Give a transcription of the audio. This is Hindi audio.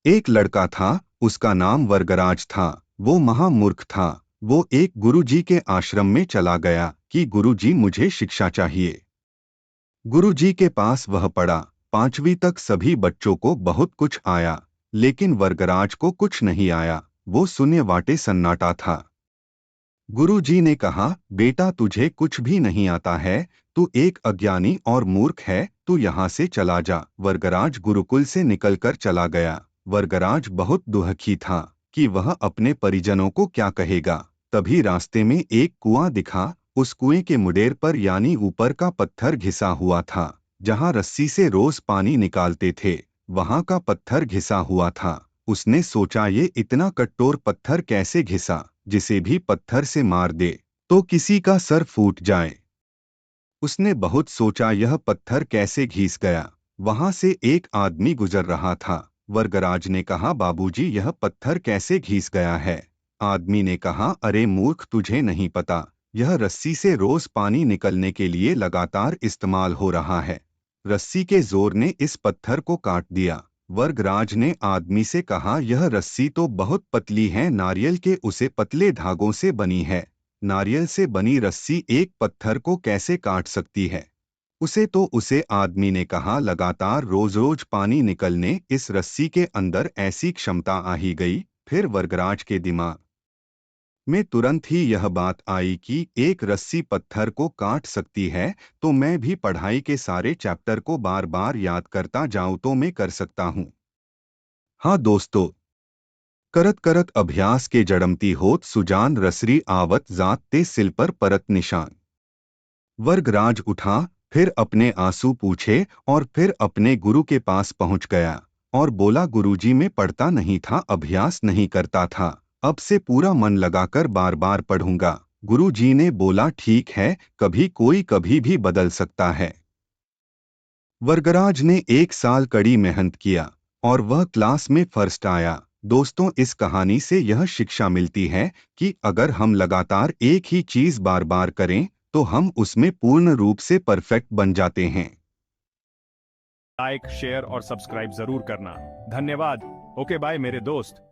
एक लड़का था, उसका नाम वर्गराज था। वो महामूर्ख था। वो एक गुरुजी के आश्रम में चला गया कि गुरुजी मुझे शिक्षा चाहिए। गुरुजी के पास वह पढ़ा। 5वीं तक सभी बच्चों को बहुत कुछ आया, लेकिन वर्गराज को कुछ नहीं आया। वो शून्य वाटे सन्नाटा था। गुरुजी ने कहा, बेटा तुझे कुछ भी नहीं आता है, तू एक अज्ञानी और मूर्ख है, तू यहाँ से चला जा। वर्गराज गुरुकुल से निकलकर चला गया। वर्गराज बहुत दुखी था कि वह अपने परिजनों को क्या कहेगा। तभी रास्ते में एक कुआं दिखा। उस कुएं के मुडेर पर यानी ऊपर का पत्थर घिसा हुआ था। जहाँ रस्सी से रोज पानी निकालते थे, वहां का पत्थर घिसा हुआ था। उसने सोचा, ये इतना कठोर पत्थर कैसे घिसा, जिसे भी पत्थर से मार दे तो किसी का सर फूट जाए। उसने बहुत सोचा, यह पत्थर कैसे घिस गया। वहां से एक आदमी गुजर रहा था। वर्गराज ने कहा, बाबूजी यह पत्थर कैसे घिस गया है। आदमी ने कहा, अरे मूर्ख, तुझे नहीं पता, यह रस्सी से रोज पानी निकलने के लिए लगातार इस्तेमाल हो रहा है। रस्सी के जोर ने इस पत्थर को काट दिया। वर्गराज ने आदमी से कहा, यह रस्सी तो बहुत पतली है, नारियल के उसे पतले धागों से बनी है। नारियल से बनी रस्सी एक पत्थर को कैसे काट सकती है। उसे आदमी ने कहा, लगातार रोज रोज पानी निकलने इस रस्सी के अंदर ऐसी क्षमता आ ही गई। फिर वर्गराज के दिमाग में तुरंत ही यह बात आई कि एक रस्सी पत्थर को काट सकती है, तो मैं भी पढ़ाई के सारे चैप्टर को बार बार याद करता जाऊं तो मैं कर सकता हूं। हाँ दोस्तों, करत करत अभ्यास के जड़मती होत सुजान रसरी आवत जात ते सिल पर परत निशान। वर्गराज उठा, फिर अपने आंसू पूछे और फिर अपने गुरु के पास पहुंच गया और बोला, गुरुजी मैं पढ़ता नहीं था, अभ्यास नहीं करता था, अब से पूरा मन लगाकर बार बार पढ़ूंगा। गुरुजी ने बोला, ठीक है, कभी कोई कभी भी बदल सकता है। वर्गराज ने 1 साल कड़ी मेहनत किया और वह क्लास में फर्स्ट आया। दोस्तों, इस कहानी से यह शिक्षा मिलती है कि अगर हम लगातार एक ही चीज बार बार करें तो हम उसमें पूर्ण रूप से परफेक्ट बन जाते हैं। लाइक शेयर और सब्सक्राइब जरूर करना। धन्यवाद। ओके बाय मेरे दोस्त।